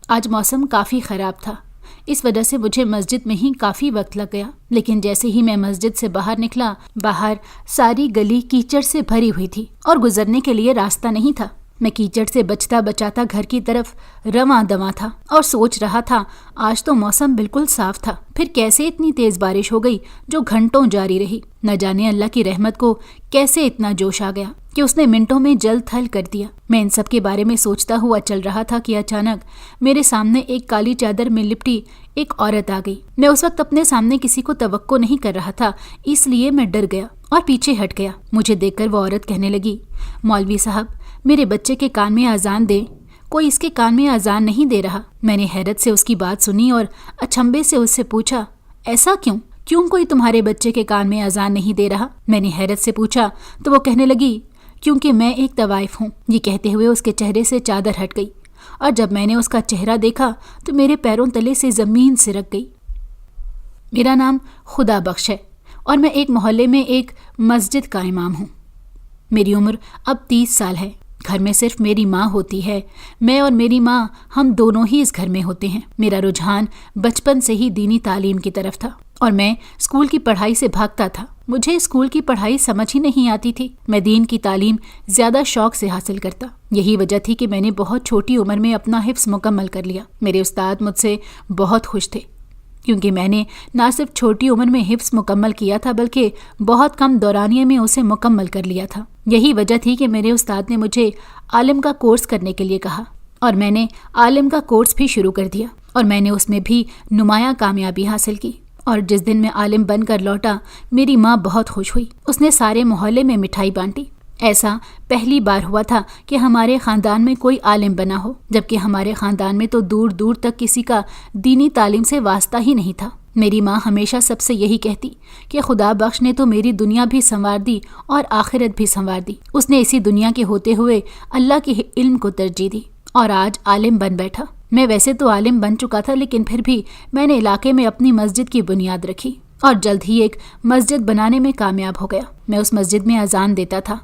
آج موسم کافی خراب تھا، اس وجہ سے مجھے مسجد میں ہی کافی وقت لگ گیا، لیکن جیسے ہی میں مسجد سے باہر نکلا، باہر ساری گلی کیچڑ سے بھری ہوئی تھی اور گزرنے کے لیے راستہ نہیں تھا۔ میں کیچڑ سے بچتا بچاتا گھر کی طرف رواں دواں تھا اور سوچ رہا تھا آج تو موسم بالکل صاف تھا، پھر کیسے اتنی تیز بارش ہو گئی جو گھنٹوں جاری رہی۔ نہ جانے اللہ کی رحمت کو کیسے اتنا جوش آ گیا کہ اس نے منٹوں میں جل تھل کر دیا۔ میں ان سب کے بارے میں سوچتا ہوا چل رہا تھا کہ اچانک میرے سامنے ایک کالی چادر میں لپٹی ایک عورت آ گئی۔ میں اس وقت اپنے سامنے کسی کو توقع نہیں کر رہا تھا، اس لیے میں ڈر گیا اور پیچھے ہٹ گیا۔ مجھے دیکھ کر وہ عورت کہنے لگی، مولوی صاحب میرے بچے کے کان میں اذان دیں، کوئی اس کے کان میں اذان نہیں دے رہا۔ میں نے حیرت سے اس کی بات سنی اور اچنبھے سے اس سے پوچھا، ایسا کیوں کوئی تمہارے بچے کے کان میں اذان نہیں دے رہا؟ میں نے حیرت سے پوچھا تو وہ کہنے لگی، کیونکہ میں ایک طوائف ہوں۔ یہ کہتے ہوئے اس کے چہرے سے چادر ہٹ گئی اور جب میں نے اس کا چہرہ دیکھا تو میرے پیروں تلے سے زمین سرک گئی۔ میرا نام خدا بخش ہے اور میں ایک محلے میں ایک مسجد کا امام ہوں۔ میری عمر اب 30 سال ہے۔ گھر میں صرف میری ماں ہوتی ہے۔ میں اور میری ماں ہم دونوں ہی اس گھر میں ہوتے ہیں۔ میرا رجحان بچپن سے ہی دینی تعلیم کی طرف تھا اور میں اسکول کی پڑھائی سے بھاگتا تھا۔ مجھے اسکول کی پڑھائی سمجھ ہی نہیں آتی تھی۔ میں دین کی تعلیم زیادہ شوق سے حاصل کرتا۔ یہی وجہ تھی کہ میں نے بہت چھوٹی عمر میں اپنا حفظ مکمل کر لیا۔ میرے استاد مجھ سے بہت خوش تھے کیونکہ میں نے نہ صرف چھوٹی عمر میں حفظ مکمل کیا تھا بلکہ بہت کم دورانیے میں اسے مکمل کر لیا تھا۔ یہی وجہ تھی کہ میرے استاد نے مجھے عالم کا کورس کرنے کے لیے کہا اور میں نے عالم کا کورس بھی شروع کر دیا اور میں نے اس میں بھی نمایاں کامیابی حاصل کی۔ اور جس دن میں عالم بن کر لوٹا میری ماں بہت خوش ہوئی۔ اس نے سارے محلے میں مٹھائی بانٹی۔ ایسا پہلی بار ہوا تھا کہ ہمارے خاندان میں کوئی عالم بنا ہو، جبکہ ہمارے خاندان میں تو دور دور تک کسی کا دینی تعلیم سے واسطہ ہی نہیں تھا۔ میری ماں ہمیشہ سب سے یہی کہتی کہ خدا بخش نے تو میری دنیا بھی سنوار دی اور آخرت بھی سنوار دی۔ اس نے اسی دنیا کے ہوتے ہوئے اللہ کے علم کو ترجیح دی اور آج عالم بن بیٹھا۔ میں ویسے تو عالم بن چکا تھا، لیکن پھر بھی میں نے علاقے میں اپنی مسجد کی بنیاد رکھی اور جلد ہی ایک مسجد بنانے میں کامیاب ہو گیا۔ میں اس مسجد میں اذان دیتا تھا،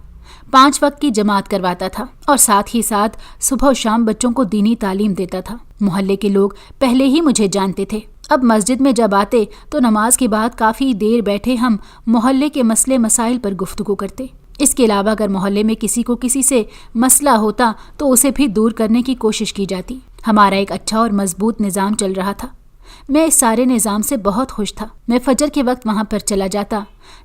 5 وقت کی جماعت کرواتا تھا اور ساتھ ہی ساتھ صبح و شام بچوں کو دینی تعلیم دیتا تھا۔ محلے کے لوگ پہلے ہی مجھے جانتے تھے۔ اب مسجد میں جب آتے تو نماز کے بعد کافی دیر بیٹھے ہم محلے کے مسئلے مسائل پر گفتگو کرتے۔ اس کے علاوہ اگر محلے میں کسی سے مسئلہ ہوتا تو اسے بھی دور کرنے کی کوشش کی جاتی۔ ہمارا ایک اچھا اور مضبوط نظام چل رہا تھا۔ میں اس سارے نظام سے بہت خوش تھا۔ میں فجر کے وقت وہاں پر چلا جاتا،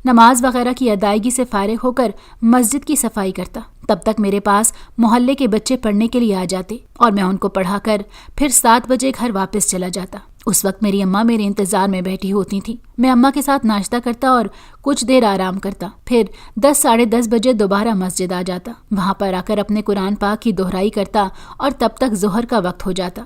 نماز وغیرہ کی ادائیگی سے فارغ ہو کر مسجد کی صفائی کرتا۔ تب تک میرے پاس محلے کے بچے پڑھنے کے لیے آ جاتے اور میں ان کو پڑھا کر پھر 7 بجے گھر واپس چلا جاتا۔ اس وقت میری اماں میرے انتظار میں بیٹھی ہوتی تھیں۔ میں اماں کے ساتھ ناشتہ کرتا اور کچھ دیر آرام کرتا، پھر 10 ساڑھے 10 بجے دوبارہ مسجد آ جاتا۔ وہاں پر آ کر اپنے قرآن پاک کی دہرائی کرتا اور تب تک ظہر کا وقت ہو جاتا۔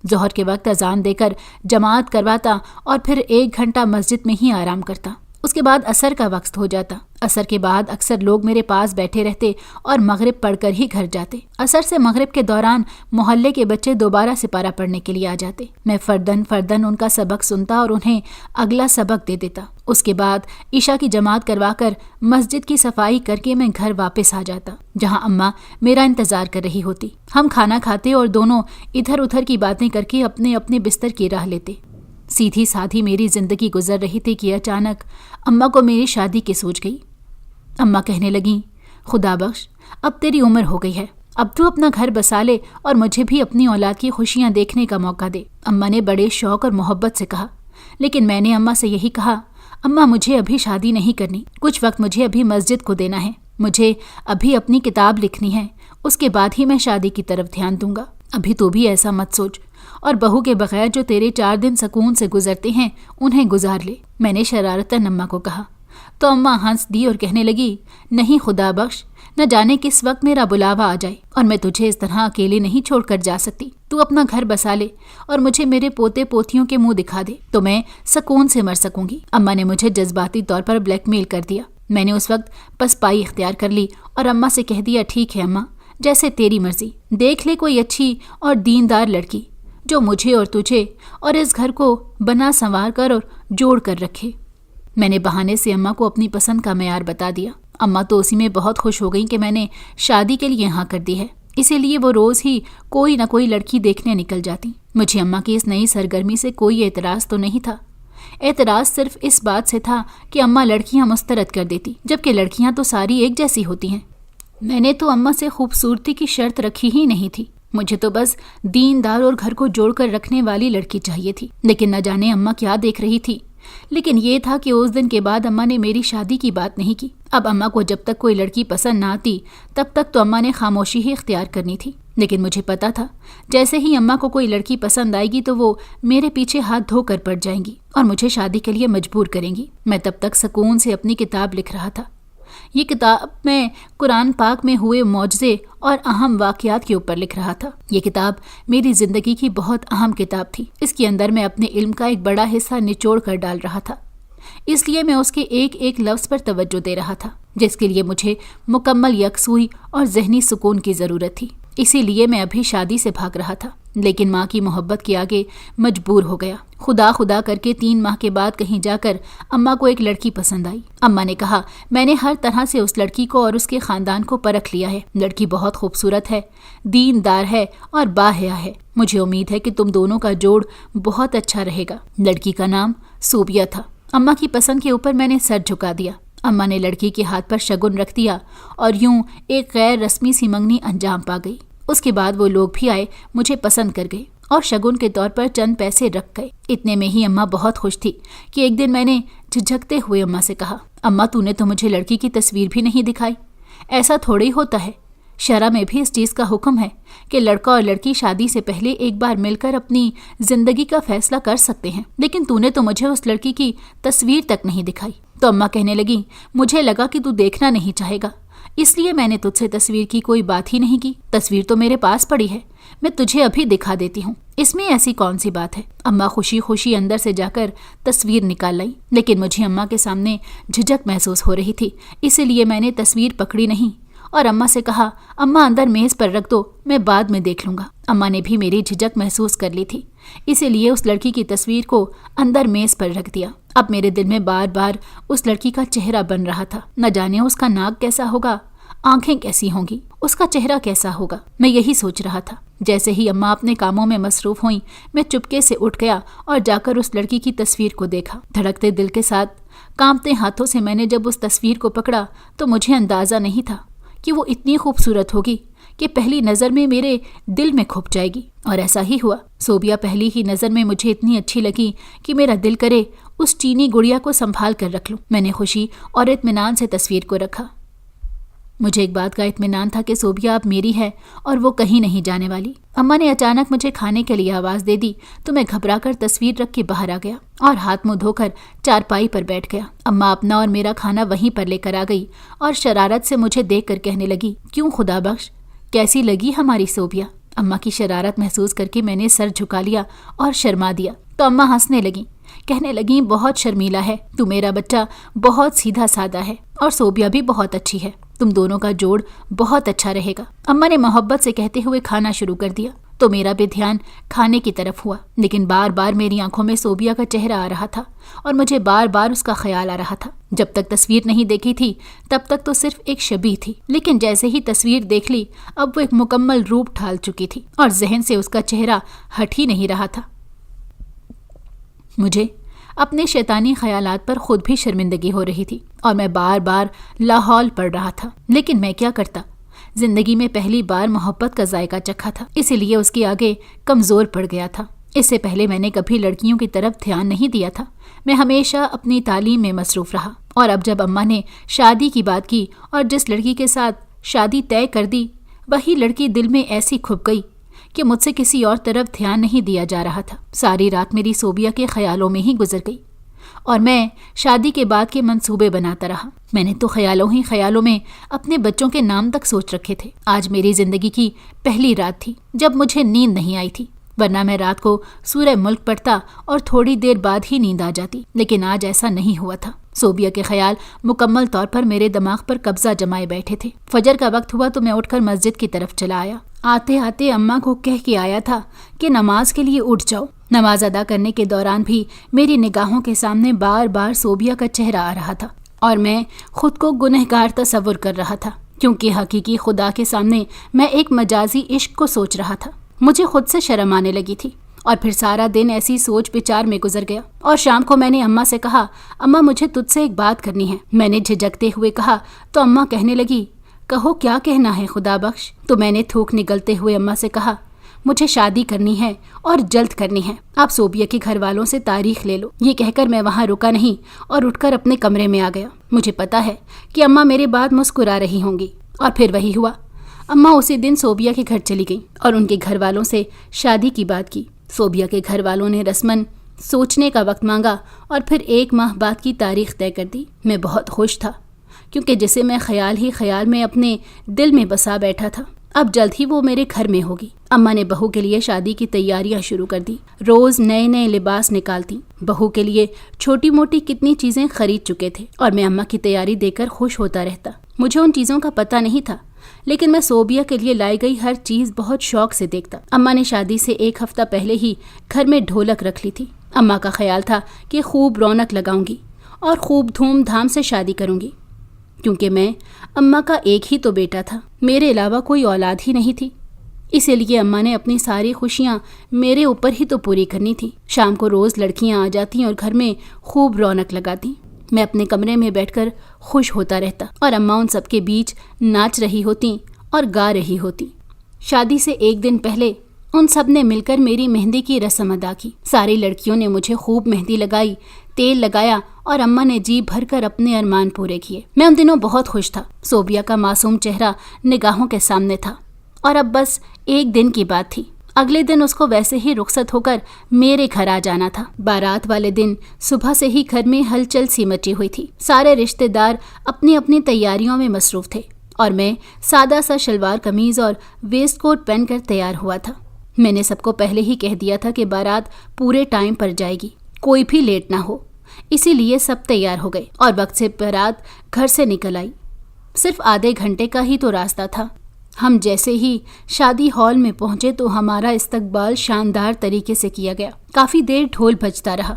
ظہر کے وقت اذان دے کر جماعت کرواتا اور پھر 1 گھنٹہ مسجد میں ہی آرام کرتا۔ اس کے بعد عصر کا وقت ہو جاتا۔ عصر کے بعد اکثر لوگ میرے پاس بیٹھے رہتے اور مغرب پڑھ کر ہی گھر جاتے۔ عصر سے مغرب کے دوران محلے کے بچے دوبارہ سپارہ پڑھنے کے لیے آ جاتے۔ میں فردن ان کا سبق سنتا اور انہیں اگلا سبق دے دیتا۔ اس کے بعد عشاء کی جماعت کروا کر مسجد کی صفائی کر کے میں گھر واپس آ جاتا، جہاں اماں میرا انتظار کر رہی ہوتی۔ ہم کھانا کھاتے اور دونوں ادھر ادھر کی باتیں کر کے اپنے اپنے بستر کی راہ لیتے۔ سیدھی سادھی میری زندگی گزر رہی تھی کہ اچانک اماں کو میری شادی کی سوچ گئی۔ اماں کہنے لگیں، خدا بخش اب تیری عمر ہو گئی ہے، اب تو اپنا گھر بسا لے اور مجھے بھی اپنی اولاد کی خوشیاں دیکھنے کا موقع دے۔ اماں نے بڑے شوق اور محبت سے کہا، لیکن میں نے اماں سے یہی کہا، اماں مجھے ابھی شادی نہیں کرنی، کچھ وقت مجھے ابھی مسجد کو دینا ہے، مجھے ابھی اپنی کتاب لکھنی ہے، اس کے بعد ہی میں شادی کی طرف دھیان دوں گا۔ ابھی تو بھی ایسا مت سوچ اور بہو کے بغیر جو تیرے 4 دن سکون سے گزرتے ہیں انہیں گزار لے، میں نے شرارتاً اماں کو کہا۔ تو اماں ہنس دی اور کہنے لگی، نہیں خدا بخش، نہ جانے کس وقت میرا بلاوا آ جائے اور میں تجھے اس طرح اکیلے نہیں چھوڑ کر جا سکتی۔ تو اپنا گھر بسا لے اور مجھے میرے پوتے پوتیوں کے منہ دکھا دے تو میں سکون سے مر سکوں گی۔ اماں نے مجھے جذباتی طور پر بلیک میل کر دیا۔ میں نے اس وقت پسپائی اختیار کر لی اور اماں سے کہہ دیا، ٹھیک ہے اماں، جیسے تیری مرضی، دیکھ لے کوئی اچھی اور دیندار لڑکی جو مجھے اور تجھے اور اس گھر کو بنا سنوار کر اور جوڑ کر رکھے۔ میں نے بہانے سے اماں کو اپنی پسند کا معیار بتا دیا۔ اماں تو اسی میں بہت خوش ہو گئیں کہ میں نے شادی کے لیے ہاں کر دی ہے، اسی لیے وہ روز ہی کوئی نہ کوئی لڑکی دیکھنے نکل جاتی۔ مجھے اماں کی اس نئی سرگرمی سے کوئی اعتراض تو نہیں تھا۔ اعتراض صرف اس بات سے تھا کہ اماں لڑکیاں مسترد کر دیتی، جبکہ لڑکیاں تو ساری ایک جیسی ہوتی ہیں۔ میں نے تو اماں سے خوبصورتی کی شرط رکھی ہی نہیں تھی، مجھے تو بس دیندار اور گھر کو جوڑ کر رکھنے والی لڑکی چاہیے تھی۔ لیکن نہ جانے اماں کیا دیکھ رہی تھی۔ لیکن یہ تھا کہ اس دن کے بعد اماں نے میری شادی کی بات نہیں کی۔ اب اماں کو جب تک کوئی لڑکی پسند نہ آتی تب تک تو اماں نے خاموشی ہی اختیار کرنی تھی۔ لیکن مجھے پتا تھا جیسے ہی اماں کو کوئی لڑکی پسند آئے گی تو وہ میرے پیچھے ہاتھ دھو کر پڑ جائیں گی اور مجھے شادی کے لیے مجبور کریں گی۔ میں تب تک سکون سے اپنی کتاب لکھ رہا تھا۔ یہ کتاب میں قرآن پاک میں ہوئے معجزے اور اہم واقعات کے اوپر لکھ رہا تھا۔ یہ کتاب میری زندگی کی بہت اہم کتاب تھی۔ اس کے اندر میں اپنے علم کا ایک بڑا حصہ نچوڑ کر ڈال رہا تھا، اس لیے میں اس کے ایک ایک لفظ پر توجہ دے رہا تھا، جس کے لیے مجھے مکمل یکسوئی اور ذہنی سکون کی ضرورت تھی۔ اسی لیے میں ابھی شادی سے بھاگ رہا تھا، لیکن ماں کی محبت کے آگے مجبور ہو گیا۔ خدا خدا کر کے 3 ماہ کے بعد کہیں جا کر اماں کو ایک لڑکی پسند آئی۔ اماں نے کہا، میں نے ہر طرح سے اس لڑکی کو اور اس کے خاندان کو پرکھ لیا ہے۔ لڑکی بہت خوبصورت ہے، دیندار ہے اور باحیا ہے۔ مجھے امید ہے کہ تم دونوں کا جوڑ بہت اچھا رہے گا۔ لڑکی کا نام صوبیہ تھا۔ اماں کی پسند کے اوپر میں نے سر جھکا دیا۔ اماں نے لڑکی کے ہاتھ پر شگن رکھ دیا اور یوں ایک غیر رسمی سی منگنی انجام پا گئی۔ اس کے بعد وہ لوگ بھی آئے، مجھے پسند کر گئے اور شگن کے طور پر چند پیسے رکھ گئے۔ اتنے میں ہی اماں بہت خوش تھی کہ ایک دن میں نے جھجکتے ہوئے اماں سے کہا، اماں تو نے تو مجھے لڑکی کی تصویر بھی نہیں دکھائی۔ ایسا تھوڑی ہوتا ہے، شرع میں بھی اس چیز کا حکم ہے کہ لڑکا اور لڑکی شادی سے پہلے ایک بار مل کر اپنی زندگی کا فیصلہ کر سکتے ہیں، لیکن تو نے تو مجھے اس لڑکی کی تصویر تک نہیں دکھائی۔ تو اماں کہنے لگی، مجھے لگا کہ تو دیکھنا نہیں چاہے گا، اس لیے میں نے تجھ سے تصویر کی کوئی بات ہی نہیں کی۔ تصویر تو میرے پاس پڑی ہے، میں تجھے ابھی دکھا دیتی ہوں، اس میں ایسی کون سی بات ہے۔ اماں خوشی خوشی اندر سے جا کر تصویر نکال لائی، لیکن مجھے اماں کے سامنے جھجک محسوس ہو رہی تھی، اسی لیے میں نے تصویر پکڑی نہیں اور اماں سے کہا، اماں اندر میز پر رکھ دو، میں بعد میں دیکھ لوں گا۔ اماں نے بھی میری جھجک محسوس کر لی تھی، اسی لیے اس لڑکی کی تصویر کو اندر میز پر رکھ دیا۔ اب میرے دل میں بار بار اس لڑکی کا چہرہ بن رہا تھا، نہ جانے اس کا ناک کیسا ہوگا، آنکھیں کیسی ہوں گی، اس کا چہرہ کیسا ہوگا، میں یہی سوچ رہا تھا۔ جیسے ہی اماں اپنے کاموں میں مصروف ہوئیں، میں چپکے سے اٹھ گیا اور جا کر اس لڑکی کی تصویر کو دیکھا۔ دھڑکتے دل کے ساتھ کانپتے ہاتھوں سے میں نے جب اس تصویر کو پکڑا تو مجھے اندازہ نہیں تھا کہ وہ اتنی خوبصورت ہوگی کہ پہلی نظر میں میرے دل میں کھپ جائے گی، اور ایسا ہی ہوا۔ صوبیہ پہلی ہی نظر میں مجھے اتنی اچھی لگی کہ میرا دل کرے اس چینی گڑیا کو سنبھال کر رکھ لوں۔ میں نے خوشی اور اطمینان سے تصویر کو رکھا۔ مجھے ایک بات کا اطمینان تھا کہ صوبیہ اب میری ہے اور وہ کہیں نہیں جانے والی۔ اماں نے اچانک مجھے کھانے کے لیے آواز دے دی تو میں گھبرا کر تصویر رکھ کے باہر آ گیا اور ہاتھ منہ دھو کر چارپائی پر بیٹھ گیا۔ اماں اپنا اور میرا کھانا وہیں پر لے کر آ گئی اور شرارت سے مجھے دیکھ کر کہنے لگی، کیوں خدا بخش، کیسی لگی ہماری صوبیہ؟ اماں کی شرارت محسوس کر کے میں نے سر جھکا لیا اور شرما دیا تو اماں ہنسنے لگیں، کہنے لگیں، بہت شرمیلا ہے تو، میرا بچہ بہت سیدھا سادہ ہے اور صوبیہ بھی بہت اچھی ہے، تم دونوں کا جوڑ بہت اچھا رہے گا۔ اماں نے محبت سے کہتے ہوئے کھانا شروع کر دیا تو میرا بھی دھیان کھانے کی طرف ہوا، لیکن بار بار میری آنکھوں میں صوبیہ کا چہرہ آ رہا تھا اور مجھے بار بار اس کا خیال آ رہا تھا۔ جب تک تصویر نہیں دیکھی تھی تب تک تو صرف ایک شبیہ تھی، لیکن جیسے ہی تصویر دیکھ لی اب وہ ایک مکمل روپ ڈھال چکی تھی اور ذہن سے اس کا چہرہ ہٹ ہی نہیں رہا تھا۔ مجھے اپنے شیطانی خیالات پر خود بھی شرمندگی ہو رہی تھی اور میں بار بار لاحول پڑھ رہا تھا، لیکن میں کیا کرتا، زندگی میں پہلی بار محبت کا ذائقہ چکھا تھا، اسی لیے اس کے آگے کمزور پڑ گیا تھا۔ اس سے پہلے میں نے کبھی لڑکیوں کی طرف دھیان نہیں دیا تھا، میں ہمیشہ اپنی تعلیم میں مصروف رہا، اور اب جب اماں نے شادی کی بات کی اور جس لڑکی کے ساتھ شادی طے کر دی وہی لڑکی دل میں ایسی کھپ گئی کہ مجھ سے کسی اور طرف دھیان نہیں دیا جا رہا تھا۔ ساری رات میری صوبیہ کے خیالوں میں ہی گزر گئی اور میں شادی کے بعد کے منصوبے بناتا رہا۔ میں نے تو خیالوں ہی خیالوں میں اپنے بچوں کے نام تک سوچ رکھے تھے۔ آج میری زندگی کی پہلی رات تھی جب مجھے نیند نہیں آئی تھی، ورنہ میں رات کو سورہ ملک پڑھتا اور تھوڑی دیر بعد ہی نیند آ جاتی، لیکن آج ایسا نہیں ہوا تھا۔ صوبیہ کے خیال مکمل طور پر میرے دماغ پر قبضہ جمائے بیٹھے تھے۔ فجر کا وقت ہوا تو میں اٹھ کر مسجد کی طرف چلا آیا۔ آتے آتے اماں کو کہہ کے آیا تھا کہ نماز کے لیے اٹھ جاؤ۔ نماز ادا کرنے کے دوران بھی میری نگاہوں کے سامنے بار بار صوبیہ کا چہرہ آ رہا تھا اور میں خود کو گنہگار تصور کر رہا تھا۔ کیونکہ حقیقی خدا کے سامنے میں ایک مجازی عشق کو سوچ رہا تھا۔ مجھے خود سے شرم آنے لگی تھی اور پھر سارا دن ایسی سوچ بچار میں گزر گیا، اور شام کو میں نے اماں سے کہا، اماں مجھے تجھ سے ایک بات کرنی ہے۔ میں نے جھجکتے ہوئے کہا تو اماں کہنے لگی، کہو کیا کہنا ہے خدا بخش؟ تو میں نے تھوک نگلتے ہوئے اماں سے کہا، مجھے شادی کرنی ہے اور جلد کرنی ہے، آپ صوبیہ کے گھر والوں سے تاریخ لے لو۔ یہ کہہ کر میں وہاں رکا نہیں اور اٹھ کر اپنے کمرے میں آ گیا۔ مجھے پتا ہے کہ اماں میرے بعد مسکرا رہی ہوں گی، اور پھر وہی ہوا۔ اماں اسی دن صوبیہ کے گھر چلی گئیں اور ان کے گھر والوں سے شادی کی بات کی۔ صوبیہ کے گھر والوں نے رسماً سوچنے کا وقت مانگا اور پھر 1 ماہ بعد کی تاریخ طے کر دی۔ میں بہت خوش تھا، کیونکہ جسے میں خیال ہی خیال میں اپنے دل میں بسا بیٹھا تھا، اب جلد ہی وہ میرے گھر میں ہوگی۔ اماں نے بہو کے لیے شادی کی تیاریاں شروع کر دی، روز نئے نئے لباس نکالتی۔ بہو کے لیے چھوٹی موٹی کتنی چیزیں خرید چکے تھے اور میں اماں کی تیاری دیکھ کر خوش ہوتا رہتا۔ مجھے ان چیزوں کا پتہ نہیں تھا، لیکن میں صوبیہ کے لیے لائی گئی ہر چیز بہت شوق سے دیکھتا۔ اماں نے شادی سے 1 ہفتہ پہلے ہی گھر میں ڈھولک رکھ لی تھی۔ اماں کا خیال تھا کہ خوب رونق لگاؤں گی اور خوب دھوم دھام سے شادی کروں گی، کیونکہ میں اماں کا ایک ہی تو بیٹا تھا، میرے علاوہ کوئی اولاد ہی نہیں تھی۔ اسی لیے اماں نے اپنی ساری خوشیاں میرے اوپر ہی تو پوری کرنی تھی۔ شام کو روز لڑکیاں آ جاتی اور گھر میں خوب رونق لگاتی۔ میں اپنے کمرے میں بیٹھ کر خوش ہوتا رہتا اور اماں ان سب کے بیچ ناچ رہی ہوتی اور گا رہی ہوتی۔ شادی سے 1 دن پہلے ان سب نے مل کر میری مہندی کی رسم ادا کی۔ ساری لڑکیوں نے مجھے خوب مہندی لگائی، تیل لگایا اور اماں نے جی بھر کر اپنے ارمان پورے کیے۔ میں ان دنوں بہت خوش تھا۔ صوبیہ کا معصوم چہرہ نگاہوں کے سامنے تھا اور اب بس 1 دن کی بات تھی۔ اگلے دن اس کو ویسے ہی رخصت ہو کر میرے گھر آ جانا تھا۔ بارات والے دن صبح سے ہی گھر میں ہلچل سی مچی ہوئی تھی۔ سارے رشتہ دار اپنی اپنی تیاریوں میں مصروف تھے اور میں سادہ سا شلوار قمیض اور ویسٹ کوٹ پہن کر تیار ہوا تھا۔ میں نے سب کو پہلے ہی کہہ دیا تھا کہ بارات پورے ٹائم پر جائے گی، کوئی بھی لیٹ نہ ہو، اسی لیے سب تیار ہو گئے اور وقت سے بارات گھر سے نکل آئی۔ صرف آدھے گھنٹے کا ہی تو راستہ تھا۔ ہم جیسے ہی شادی ہال میں پہنچے تو ہمارا استقبال شاندار طریقے سے کیا گیا۔ کافی دیر ڈھول بجتا رہا،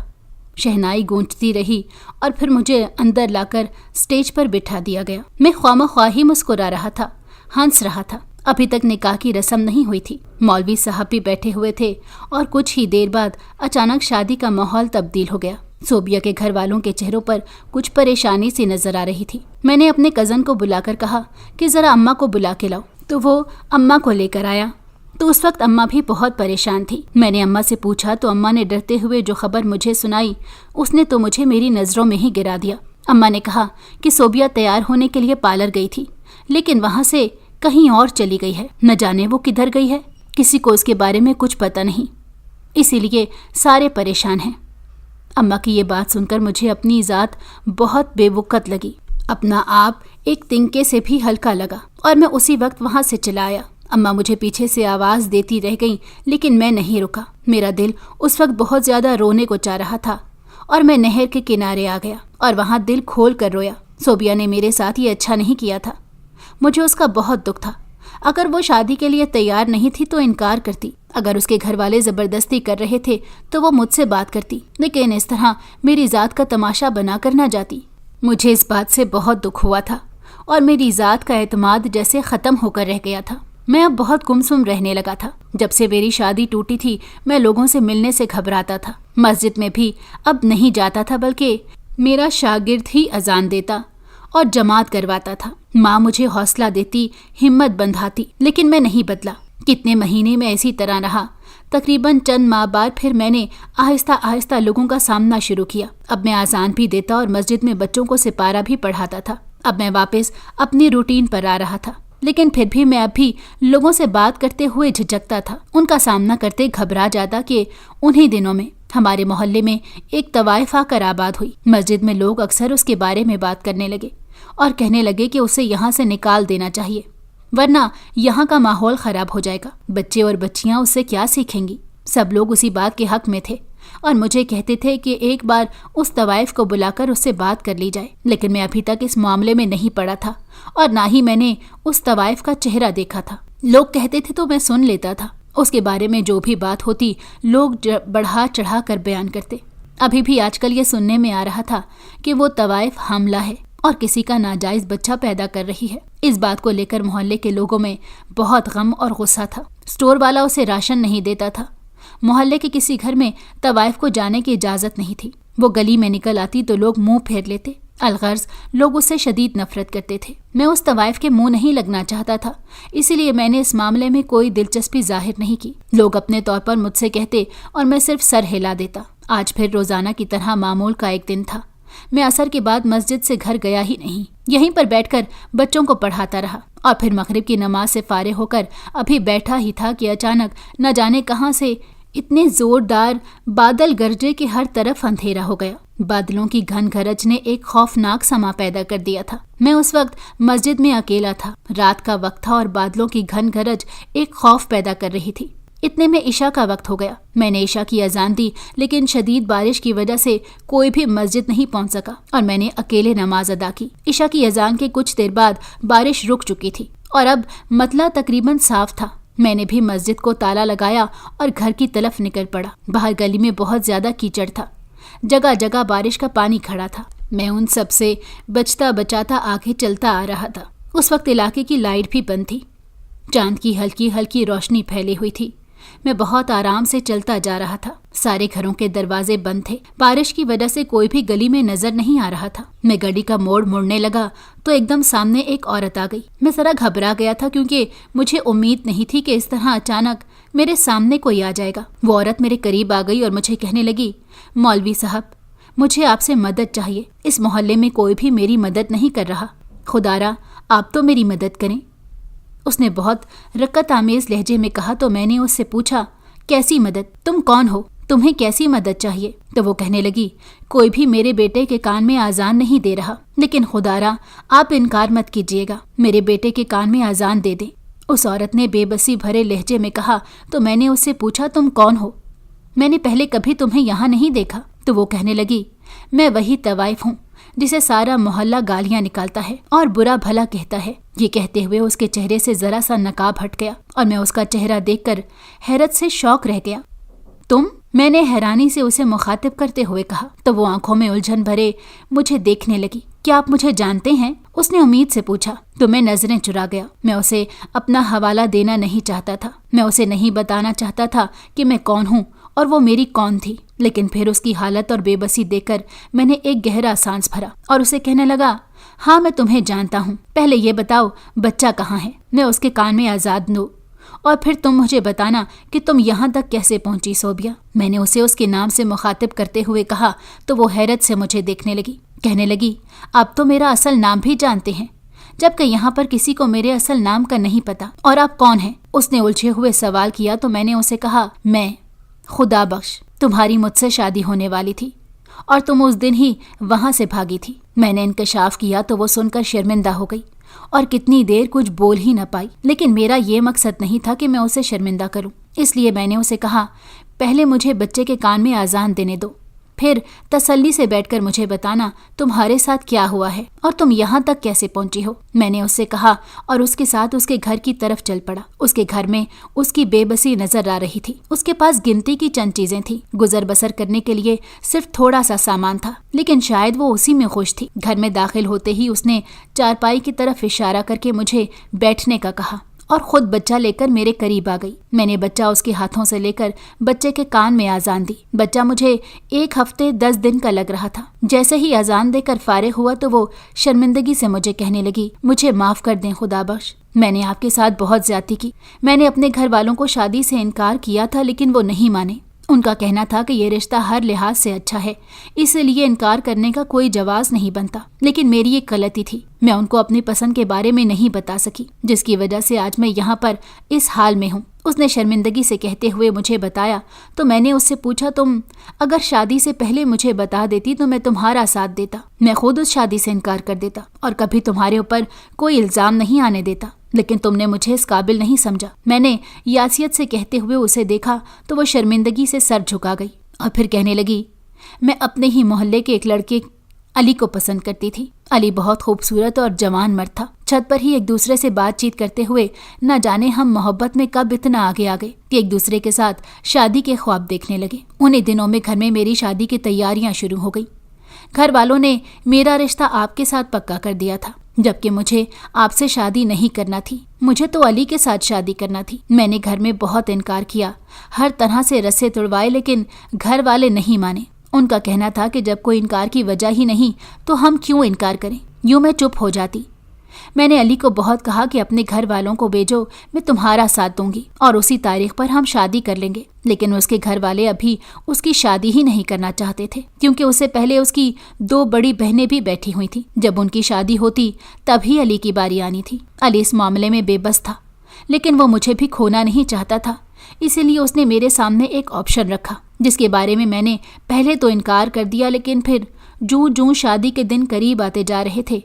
شہنائی گونجتی رہی اور پھر مجھے اندر لا کر سٹیج پر بٹھا دیا گیا۔ میں خواہ ہی مسکرا رہا تھا، ہنس رہا تھا۔ ابھی تک نکاح کی رسم نہیں ہوئی تھی۔ مولوی صاحب بھی بیٹھے ہوئے تھے اور کچھ ہی دیر بعد اچانک شادی کا ماحول تبدیل ہو گیا۔ صوبیہ کے گھر والوں کے چہروں پر کچھ پریشانی سی نظر آ رہی تھی۔ میں نے اپنے کزن کو بلا کر کہا کہ ذرا اماں کو بلا کے لاؤ، تو وہ اماں کو لے کر آیا۔ تو اس وقت اماں بھی بہت پریشان تھی۔ میں نے اماں سے پوچھا تو اماں نے ڈرتے ہوئے جو خبر مجھے سنائی اس نے تو مجھے میری نظروں میں ہی گرا دیا۔ اماں نے کہا کہ صوبیہ تیار ہونے کے لیے پارلر گئی تھی، لیکن وہاں سے کہیں اور چلی گئی ہے، نہ جانے وہ کدھر گئی ہے، کسی کو اس کے بارے میں کچھ پتہ نہیں، اسی لیے سارے پریشان ہیں۔ اماں کی یہ بات سن کر مجھے اپنی ذات بہت بے وقت لگی، اپنا آپ ایک تنکے سے بھی ہلکا لگا اور میں اسی وقت وہاں سے چلا آیا۔ اماں مجھے پیچھے سے آواز دیتی رہ گئیں، لیکن میں نہیں رکا۔ میرا دل اس وقت بہت زیادہ رونے کو چاہ رہا تھا اور میں نہر کے کنارے آ گیا اور وہاں دل کھول کر رویا۔ صوبیہ نے میرے ساتھ یہ اچھا نہیں کیا تھا، مجھے اس کا بہت دکھ تھا۔ اگر وہ شادی کے لیے تیار نہیں تھی تو انکار کرتی، اگر اس کے گھر والے زبردستی کر رہے تھے تو وہ مجھ سے بات کرتی، لیکن اس طرح میری ذات کا تماشا بنا کر نہ جاتی۔ مجھے اس بات سے بہت دکھ ہوا تھا اور میری ذات کا اعتماد جیسے ختم ہو کر رہ گیا تھا۔ میں اب بہت گمسم رہنے لگا تھا۔ جب سے میری شادی ٹوٹی تھی میں لوگوں سے ملنے سے گھبراتا تھا، مسجد میں بھی اب نہیں جاتا تھا، بلکہ میرا شاگرد ہی اذان دیتا اور جماعت کرواتا تھا۔ ماں مجھے حوصلہ دیتی، ہمت بندھاتی، لیکن میں نہیں بدلا۔ کتنے مہینے میں اسی طرح رہا۔ تقریباً چند ماہ بعد پھر میں نے آہستہ آہستہ لوگوں کا سامنا شروع کیا۔ اب میں اذان بھی دیتا اور مسجد میں بچوں کو سپارہ بھی پڑھاتا تھا۔ اب میں واپس اپنی روٹین پر آ رہا تھا، لیکن پھر بھی میں اب بھی لوگوں سے بات کرتے ہوئے جھجکتا تھا، ان کا سامنا کرتے گھبرا جاتا کہ انہی دنوں میں ہمارے محلے میں ایک طوائف آ کر آباد ہوئی۔ مسجد میں لوگ اکثر اس کے بارے میں بات کرنے لگے اور کہنے لگے کہ اسے یہاں سے نکال دینا چاہیے، ورنہ یہاں کا ماحول خراب ہو جائے گا، بچے اور بچیاں اس سے کیا سیکھیں گی۔ سب لوگ اسی بات کے حق میں تھے اور مجھے کہتے تھے کہ ایک بار اس طوائف کو بلا کر اس سے بات کر لی جائے، لیکن میں ابھی تک اس معاملے میں نہیں پڑا تھا اور نہ ہی میں نے اس طوائف کا چہرہ دیکھا تھا۔ لوگ کہتے تھے تو میں سن لیتا تھا، اس کے بارے میں جو بھی بات ہوتی لوگ بڑھا چڑھا کر بیان کرتے۔ ابھی بھی آج کل یہ سننے میں آ رہا تھا کہ وہ طوائف حاملہ ہے، اور کسی کا ناجائز بچہ پیدا کر رہی ہے۔ اس بات کو لے کر محلے کے لوگوں میں بہت غم اور غصہ تھا۔ اسٹور والا اسے راشن نہیں دیتا تھا۔ محلے کے کسی گھر میں طوائف کو جانے کی اجازت نہیں تھی۔ وہ گلی میں نکل آتی تو لوگ منہ پھیر لیتے۔ الغرض لوگ اس سے شدید نفرت کرتے تھے۔ میں اس طوائف کے منہ نہیں لگنا چاہتا تھا، اسی لیے میں نے اس معاملے میں کوئی دلچسپی ظاہر نہیں کی۔ لوگ اپنے طور پر مجھ سے کہتے اور میں صرف سر ہلا دیتا۔ آج پھر روزانہ کی طرح معمول کا ایک دن تھا۔ میں عصر کے بعد مسجد سے گھر گیا ہی نہیں، یہیں پر بیٹھ کر بچوں کو پڑھاتا رہا، اور پھر مغرب کی نماز سے فارغ ہو کر ابھی بیٹھا ہی تھا کہ اچانک نہ جانے کہاں سے اتنے زوردار بادل گرجے کہ ہر طرف اندھیرا ہو گیا۔ بادلوں کی گھن گرج نے ایک خوفناک سما پیدا کر دیا تھا۔ میں اس وقت مسجد میں اکیلا تھا، رات کا وقت تھا اور بادلوں کی گھن گرج ایک خوف پیدا کر رہی تھی۔ اتنے میں عشاء کا وقت ہو گیا۔ میں نے عشاء کی اذان دی، لیکن شدید بارش کی وجہ سے کوئی بھی مسجد نہیں پہنچ سکا اور میں نے اکیلے نماز ادا کی۔ عشاء کی اذان کے کچھ دیر بعد بارش رک چکی تھی اور اب مطلع تقریباً صاف تھا۔ میں نے بھی مسجد کو تالا لگایا اور گھر کی طرف نکل پڑا۔ باہر گلی میں بہت زیادہ کیچڑ تھا، جگہ جگہ بارش کا پانی کھڑا تھا۔ میں ان سب سے بچتا بچاتا آگے چلتا آ رہا تھا۔ اس وقت علاقے کی لائٹ بھی بند تھی، چاند کی ہلکی ہلکی روشنی پھیلی ہوئی تھی۔ میں بہت آرام سے چلتا جا رہا تھا۔ سارے گھروں کے دروازے بند تھے، بارش کی وجہ سے کوئی بھی گلی میں نظر نہیں آ رہا تھا۔ میں گاڑی کا موڑ مڑنے لگا تو ایک دم سامنے ایک عورت آ گئی۔ میں ذرا گھبرا گیا تھا کیونکہ مجھے امید نہیں تھی کہ اس طرح اچانک میرے سامنے کوئی آ جائے گا۔ وہ عورت میرے قریب آ گئی اور مجھے کہنے لگی، مولوی صاحب، مجھے آپ سے مدد چاہیے۔ اس محلے میں کوئی بھی میری مدد نہیں کر رہا، خدارا آپ تو میری مدد کریں۔ اس نے بہت رقت آمیز لہجے میں کہا تو میں نے اس سے پوچھا، کیسی مدد؟ تم کون ہو؟ تمہیں کیسی مدد چاہیے؟ تو وہ کہنے لگی، کوئی بھی میرے بیٹے کے کان میں اذان نہیں دے رہا، لیکن خدارا آپ انکار مت کیجیے گا، میرے بیٹے کے کان میں اذان دے دیں۔ اس عورت نے بے بسی بھرے لہجے میں کہا تو میں نے اس سے پوچھا، تم کون ہو؟ میں نے پہلے کبھی تمہیں یہاں نہیں دیکھا۔ تو وہ کہنے لگی، میں وہی طوائف ہوں جسے سارا محلہ گالیاں نکالتا ہے اور برا بھلا کہتا ہے۔ یہ کہتے ہوئے اس کے چہرے سے ذرا سا نقاب ہٹ گیا اور میں اس کا چہرہ دیکھ کر حیرت سے شوق رہ گیا۔ تم؟ میں نے حیرانی سے اسے مخاطب کرتے ہوئے کہا تو وہ آنکھوں میں الجھن بھرے مجھے دیکھنے لگی۔ کیا آپ مجھے جانتے ہیں؟ اس نے امید سے پوچھا تو میں نظریں چرا گیا۔ میں اسے اپنا حوالہ دینا نہیں چاہتا تھا، میں اسے نہیں بتانا چاہتا تھا کہ میں کون ہوں اور وہ میری کون تھی، لیکن پھر اس کی حالت اور بے بسی دیکھ کر میں نے ایک گہرا سانس بھرا اور اسے کہنے لگا، ہاں میں تمہیں جانتا ہوں، پہلے یہ بتاؤ بچہ کہاں ہے؟ میں اس کے کان میں آزاد دوں اور پھر تم مجھے بتانا کہ تم یہاں تک کیسے پہنچی صوبیہ۔ میں نے اسے اس کے نام سے مخاطب کرتے ہوئے کہا تو وہ حیرت سے مجھے دیکھنے لگی، کہنے لگی، آپ تو میرا اصل نام بھی جانتے ہیں، جبکہ یہاں پر کسی کو میرے اصل نام کا نہیں پتا، اور آپ کون ہیں؟ اس نے الجھے ہوئے سوال کیا تو میں نے اسے کہا، میں خدا بخش، تمہاری مجھ سے شادی ہونے والی تھی اور تم اس دن ہی وہاں سے بھاگی تھی۔ میں نے انکشاف کیا تو وہ سن کر شرمندہ ہو گئی اور کتنی دیر کچھ بول ہی نہ پائی، لیکن میرا یہ مقصد نہیں تھا کہ میں اسے شرمندہ کروں، اس لیے میں نے اسے کہا، پہلے مجھے بچے کے کان میں اذان دینے دو، پھر تسلی سے بیٹھ کر مجھے بتانا تمہارے ساتھ کیا ہوا ہے اور تم یہاں تک کیسے پہنچی ہو۔ میں نے اس سے کہا اور اس کے ساتھ اس کے گھر کی طرف چل پڑا۔ اس کے گھر میں اس کی بے بسی نظر آ رہی تھی۔ اس کے پاس گنتی کی چند چیزیں تھیں، گزر بسر کرنے کے لیے صرف تھوڑا سا سامان تھا، لیکن شاید وہ اسی میں خوش تھی۔ گھر میں داخل ہوتے ہی اس نے چارپائی کی طرف اشارہ کر کے مجھے بیٹھنے کا کہا اور خود بچہ لے کر میرے قریب آ گئی۔ میں نے بچہ اس کے ہاتھوں سے لے کر بچے کے کان میں اذان دی۔ بچہ مجھے 1 ہفتے 10 دن کا لگ رہا تھا۔ جیسے ہی اذان دے کر فارغ ہوا تو وہ شرمندگی سے مجھے کہنے لگی، مجھے معاف کر دیں خدا بخش، میں نے آپ کے ساتھ بہت زیادتی کی۔ میں نے اپنے گھر والوں کو شادی سے انکار کیا تھا، لیکن وہ نہیں مانے۔ ان کا کہنا تھا کہ یہ رشتہ ہر لحاظ سے اچھا ہے، اس لیے انکار کرنے کا کوئی جواز نہیں بنتا، لیکن میری ایک غلطی تھی، میں ان کو اپنی پسند کے بارے میں نہیں بتا سکی، جس کی وجہ سے آج میں یہاں پر اس حال میں ہوں۔ اس نے شرمندگی سے کہتے ہوئے مجھے بتایا تو میں نے اس سے پوچھا، تم اگر شادی سے پہلے مجھے بتا دیتی تو میں تمہارا ساتھ دیتا، میں خود اس شادی سے انکار کر دیتا اور کبھی تمہارے اوپر کوئی الزام نہیں آنے دیتا، لیکن تم نے مجھے اس قابل نہیں سمجھا۔ میں نے یاسیت سے کہتے ہوئے اسے دیکھا تو وہ شرمندگی سے سر جھکا گئی اور پھر کہنے لگی، میں اپنے ہی محلے کے ایک لڑکے علی کو پسند کرتی تھی۔ علی بہت خوبصورت اور جوان مرد تھا۔ چھت پر ہی ایک دوسرے سے بات چیت کرتے ہوئے نہ جانے ہم محبت میں کب اتنا آگے آ گئے کہ ایک دوسرے کے ساتھ شادی کے خواب دیکھنے لگے۔ انہیں دنوں میں گھر میں میری شادی کی تیاریاں شروع ہو گئی۔ گھر والوں نے میرا رشتہ آپ کے ساتھ پکا کر دیا تھا، جبکہ مجھے آپ سے شادی نہیں کرنا تھی، مجھے تو علی کے ساتھ شادی کرنا تھی۔ میں نے گھر میں بہت انکار کیا، ہر طرح سے رسے توڑوائے، لیکن گھر والے نہیں مانے۔ ان کا کہنا تھا کہ جب کوئی انکار کی وجہ ہی نہیں تو ہم کیوں انکار کریں۔ یوں میں چپ ہو جاتی۔ میں نے علی کو بہت کہا کہ اپنے گھر والوں کو بھیجو، میں تمہارا ساتھ دوں گی اور اسی تاریخ پر ہم شادی کر لیں گے، لیکن اس کے گھر والے ابھی اس کی شادی ہی نہیں کرنا چاہتے تھے، کیونکہ اس سے پہلے اس کی 2 بڑی بہنیں بھی بیٹھی ہوئی تھیں۔ جب ان کی شادی ہوتی تب ہی علی کی باری آنی تھی۔ علی اس معاملے میں بے بس تھا، لیکن وہ مجھے بھی کھونا نہیں چاہتا تھا، اسی لیے اس نے میرے سامنے ایک آپشن رکھا، جس کے بارے میں نے پہلے تو انکار کر دیا، لیکن پھر جوں شادی کے دن قریب آتے جا رہے تھے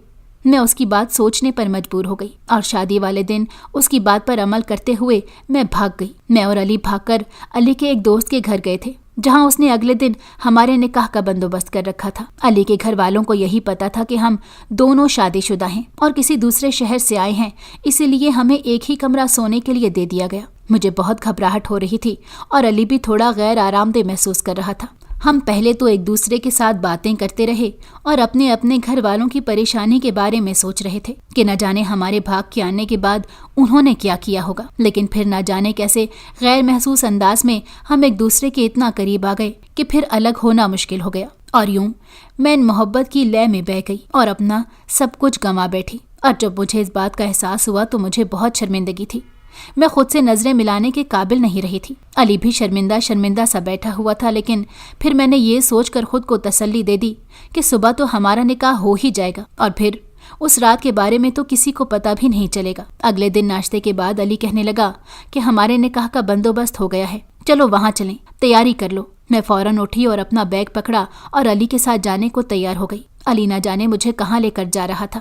میں اس کی بات سوچنے پر مجبور ہو گئی، اور شادی والے دن اس کی بات پر عمل کرتے ہوئے میں بھاگ گئی۔ میں اور علی بھاگ کر علی کے ایک دوست کے گھر گئے تھے، جہاں اس نے اگلے دن ہمارے نکاح کا بندوبست کر رکھا تھا۔ علی کے گھر والوں کو یہی پتا تھا کہ ہم دونوں شادی شدہ ہیں اور کسی دوسرے شہر سے آئے ہیں، اسی لیے ہمیں ایک ہی کمرہ سونے کے لیے دے دیا گیا۔ مجھے بہت گھبراہٹ ہو رہی تھی اور علی بھی تھوڑا غیر آرام دہ محسوس کر رہا تھا۔ ہم پہلے تو ایک دوسرے کے ساتھ باتیں کرتے رہے اور اپنے اپنے گھر والوں کی پریشانی کے بارے میں سوچ رہے تھے کہ نہ جانے ہمارے بھاگ کے آنے کے بعد انہوں نے کیا کیا ہوگا، لیکن پھر نہ جانے کیسے غیر محسوس انداز میں ہم ایک دوسرے کے اتنا قریب آ گئے کہ پھر الگ ہونا مشکل ہو گیا۔ اور یوں میں ان محبت کی لے میں بہہ گئی اور اپنا سب کچھ گنوا بیٹھی۔ اور جب مجھے اس بات کا احساس ہوا تو مجھے بہت شرمندگی تھی۔ میں خود سے نظریں ملانے کے قابل نہیں رہی تھی۔ علی بھی شرمندہ سا بیٹھا ہوا تھا، لیکن پھر میں نے یہ سوچ کر خود کو تسلی دے دی کہ صبح تو ہمارا نکاح ہو ہی جائے گا اور پھر اس رات کے بارے میں تو کسی کو پتہ بھی نہیں چلے گا۔ اگلے دن ناشتے کے بعد علی کہنے لگا کہ ہمارے نکاح کا بندوبست ہو گیا ہے، چلو وہاں چلیں، تیاری کر لو۔ میں فوراً اٹھی اور اپنا بیگ پکڑا اور علی کے ساتھ جانے کو تیار ہو گئی۔ علی نہ جانے مجھے کہاں لے کر جا رہا تھا،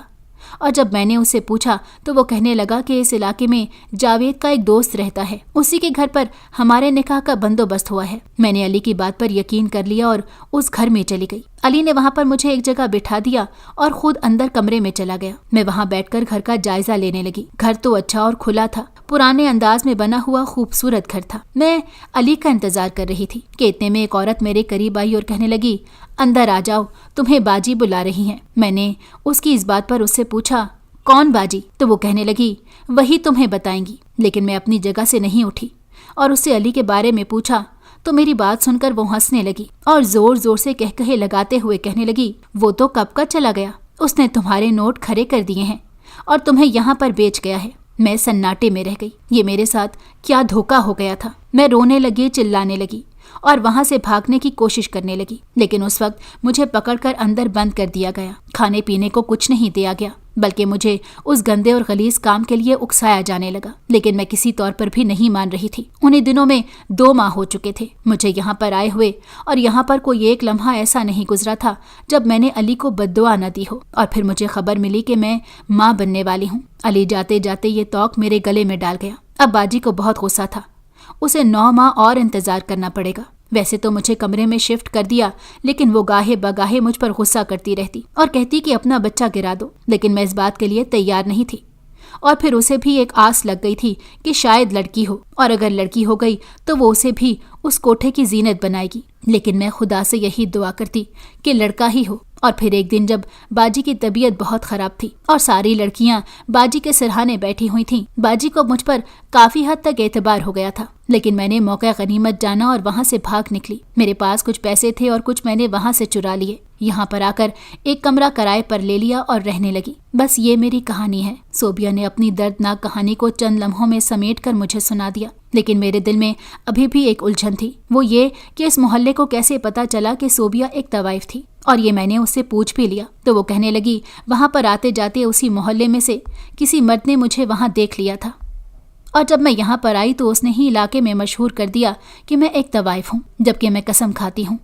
اور جب میں نے اسے پوچھا تو وہ کہنے لگا کہ اس علاقے میں جاوید کا ایک دوست رہتا ہے، اسی کے گھر پر ہمارے نکاح کا بندوبست ہوا ہے۔ میں نے علی کی بات پر یقین کر لیا اور اس گھر میں چلی گئی۔ علی نے وہاں پر مجھے ایک جگہ بٹھا دیا اور خود اندر کمرے میں چلا گیا۔ میں وہاں بیٹھ کر گھر کا جائزہ لینے لگی۔ گھر تو اچھا اور کھلا تھا، پرانے انداز میں بنا ہوا خوبصورت گھر تھا۔ میں علی کا انتظار کر رہی تھی کہ اتنے میں ایک عورت میرے قریب آئی اور کہنے لگی، اندر آ جاؤ، تمہیں باجی بلا رہی ہیں۔ میں نے اس کی اس بات پر اس سے پوچھا، کون باجی؟ تو وہ کہنے لگی، وہی تمہیں بتائیں گی۔ لیکن میں اپنی جگہ سے نہیں اٹھی اور اس سے علی کے بارے میں پوچھا تو میری بات سن کر وہ ہنسنے لگی اور زور زور سے کہے لگاتے ہوئے کہنے لگی، وہ تو کب کا چلا گیا، اس نے تمہارے نوٹ کھڑے کر دیے ہیں اور تمہیں یہاں پر بیچ گیا ہے۔ میں سناٹے میں رہ گئی، یہ میرے ساتھ کیا دھوکہ ہو گیا تھا۔ میں رونے لگی، چلانے لگی اور وہاں سے بھاگنے کی کوشش کرنے لگی، لیکن اس وقت مجھے پکڑ کر اندر بند کر دیا گیا۔ کھانے پینے کو کچھ نہیں دیا گیا، بلکہ مجھے اس گندے اور غلیظ کام کے لیے اکسایا جانے لگا، لیکن میں کسی طور پر بھی نہیں مان رہی تھی۔ انہیں دنوں میں 2 ماہ ہو چکے تھے مجھے یہاں پر آئے ہوئے، اور یہاں پر کوئی ایک لمحہ ایسا نہیں گزرا تھا جب میں نے علی کو بد دعا نہ دی ہو۔ اور پھر مجھے خبر ملی کہ میں ماں بننے والی ہوں۔ علی جاتے جاتے یہ توق میرے گلے میں ڈال گیا۔ اب باجی کو بہت غصہ تھا، اسے 9 ماہ اور انتظار کرنا پڑے گا۔ ویسے تو مجھے کمرے میں شفٹ کر دیا، لیکن وہ گاہے بگاہے مجھ پر غصہ کرتی رہتی اور کہتی کہ اپنا بچہ گرا دو، لیکن میں اس بات کے لیے تیار نہیں تھی۔ اور پھر اسے بھی ایک آس لگ گئی تھی کہ شاید لڑکی ہو، اور اگر لڑکی ہو گئی تو وہ اسے بھی اس کوٹھے کی زینت بنائے گی، لیکن میں خدا سے یہی دعا کرتی کہ لڑکا ہی ہو۔ اور پھر ایک دن جب باجی کی طبیعت بہت خراب تھی اور ساری لڑکیاں باجی کے سرہانے بیٹھی ہوئی تھیں، باجی کو مجھ پر کافی حد تک اعتبار ہو گیا تھا، لیکن میں نے موقع غنیمت جانا اور وہاں سے بھاگ نکلی۔ میرے پاس کچھ پیسے تھے اور کچھ میں نے وہاں سے چرا لیے۔ یہاں پر آ کر ایک کمرہ کرائے پر لے لیا اور رہنے لگی۔ بس یہ میری کہانی ہے۔ صوبیہ نے اپنی دردناک کہانی کو چند لمحوں میں سمیٹ کر مجھے سنا دیا، لیکن میرے دل میں ابھی بھی ایک الجھن تھی، وہ یہ کہ اس محلے کو کیسے پتا چلا کہ صوبیہ ایک طوائف تھی، اور یہ میں نے اس سے پوچھ بھی لیا تو وہ کہنے لگی، وہاں پر آتے جاتے اسی محلے میں سے کسی مرد نے مجھے وہاں دیکھ لیا تھا، اور جب میں یہاں پر آئی تو اس نے ہی علاقے میں مشہور کر دیا کہ میں ایک طوائف ہوں، جبکہ میں قسم کھاتی ہوں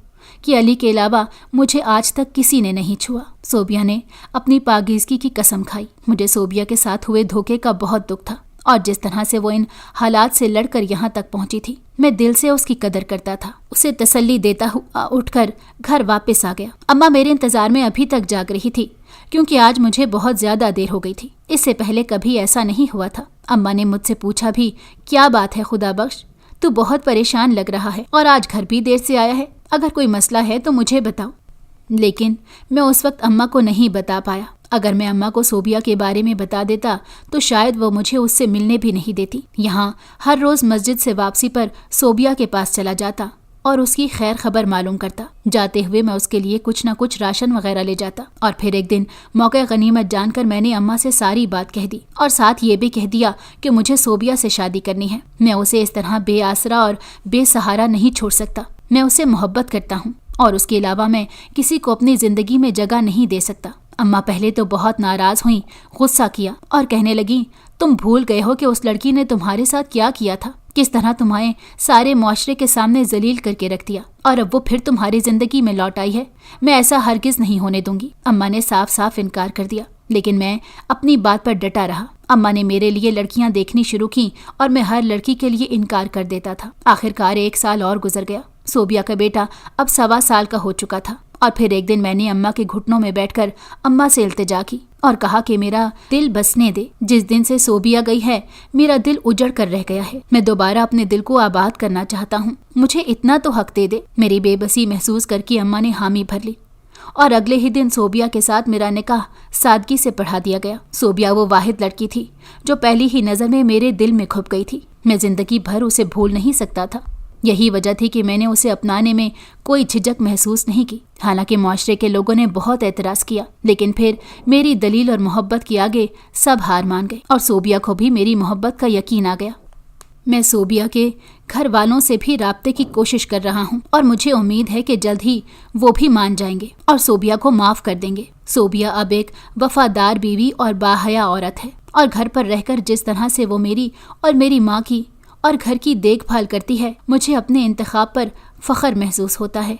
کہ علی کے علاوہ مجھے آج تک کسی نے نہیں چھوا۔ صوبیہ نے اپنی پاکیزگی کی قسم کھائی۔ مجھے صوبیہ کے ساتھ ہوئے دھوکے کا بہت دکھ تھا، اور جس طرح سے وہ ان حالات سے لڑ کر یہاں تک پہنچی تھی، میں دل سے اس کی قدر کرتا تھا۔ اسے تسلی دیتا ہوا اٹھ کر گھر واپس آ گیا۔ اماں میرے انتظار میں ابھی تک جاگ رہی تھی، کیونکہ آج مجھے بہت زیادہ دیر ہو گئی تھی۔ اس سے پہلے کبھی ایسا نہیں ہوا تھا۔ اماں نے مجھ سے پوچھا بھی، کیا بات ہے خدا بخش، تو بہت پریشان لگ رہا ہے اور آج گھر بھی دیر سے آیا ہے، اگر کوئی مسئلہ ہے تو مجھے بتاؤ۔ لیکن میں اس وقت اماں کو نہیں بتا پایا۔ اگر میں اماں کو صوبیہ کے بارے میں بتا دیتا تو شاید وہ مجھے اس سے ملنے بھی نہیں دیتی۔ یہاں ہر روز مسجد سے واپسی پر صوبیہ کے پاس چلا جاتا اور اس کی خیر خبر معلوم کرتا۔ جاتے ہوئے میں اس کے لیے کچھ نہ کچھ راشن وغیرہ لے جاتا، اور پھر ایک دن موقع غنیمت جان کر میں نے اماں سے ساری بات کہہ دی اور ساتھ یہ بھی کہہ دیا کہ مجھے صوبیہ سے شادی کرنی ہے۔ میں اسے اس طرح بے آسرا اور بے سہارا نہیں چھوڑ سکتا۔ میں اسے محبت کرتا ہوں اور اس کے علاوہ میں کسی کو اپنی زندگی میں جگہ نہیں دے سکتا۔ اماں پہلے تو بہت ناراض ہوئیں، غصہ کیا اور کہنے لگیں، تم بھول گئے ہو کہ اس لڑکی نے تمہارے ساتھ کیا کیا تھا، کس طرح تمہیں سارے معاشرے کے سامنے ذلیل کر کے رکھ دیا، اور اب وہ پھر تمہاری زندگی میں لوٹ آئی ہے۔ میں ایسا ہرگز نہیں ہونے دوں گی۔ اماں نے صاف صاف انکار کر دیا، لیکن میں اپنی بات پر ڈٹا رہا۔ اماں نے میرے لیے لڑکیاں دیکھنی شروع کی اور میں ہر لڑکی کے لیے انکار کر دیتا تھا۔ آخرکار 1 سال اور گزر گیا۔ صوبیہ کا بیٹا اب 1.25 سال کا ہو چکا تھا، اور پھر ایک دن میں نے اماں کے گھٹنوں میں بیٹھ کر اماں سے التجا کی اور کہا کہ میرا دل بسنے دے۔ جس دن سے صوبیہ گئی ہے میرا دل اجڑ کر رہ گیا ہے۔ میں دوبارہ اپنے دل کو آباد کرنا چاہتا ہوں، مجھے اتنا تو حق دے دے۔ میری بے بسی محسوس کر کے اماں نے حامی بھر لی، اور اگلے ہی دن صوبیہ کے ساتھ میرا نکاح سادگی سے پڑھا دیا گیا۔ صوبیہ وہ واحد لڑکی تھی جو پہلی ہی نظر میں میرے دل میں کھپ گئی تھی۔ میں زندگی بھر اسے بھول نہیں سکتا تھا۔ یہی وجہ تھی کہ میں نے اسے اپنانے میں کوئی جھجک محسوس نہیں کی۔ حالانکہ معاشرے کے لوگوں نے بہت اعتراض کیا، لیکن پھر میری دلیل اور محبت کے آگے سب ہار مان گئے، اور صوبیہ کو بھی میری محبت کا یقین آ گیا۔ میں صوبیہ کے گھر والوں سے بھی رابطے کی کوشش کر رہا ہوں، اور مجھے امید ہے کہ جلد ہی وہ بھی مان جائیں گے اور صوبیہ کو معاف کر دیں گے۔ صوبیہ اب ایک وفادار بیوی اور باحیا عورت ہے، اور گھر پر رہ کر جس طرح سے وہ میری اور میری ماں کی اور گھر کی دیکھ بھال کرتی ہے، مجھے اپنے انتخاب پر فخر محسوس ہوتا ہے۔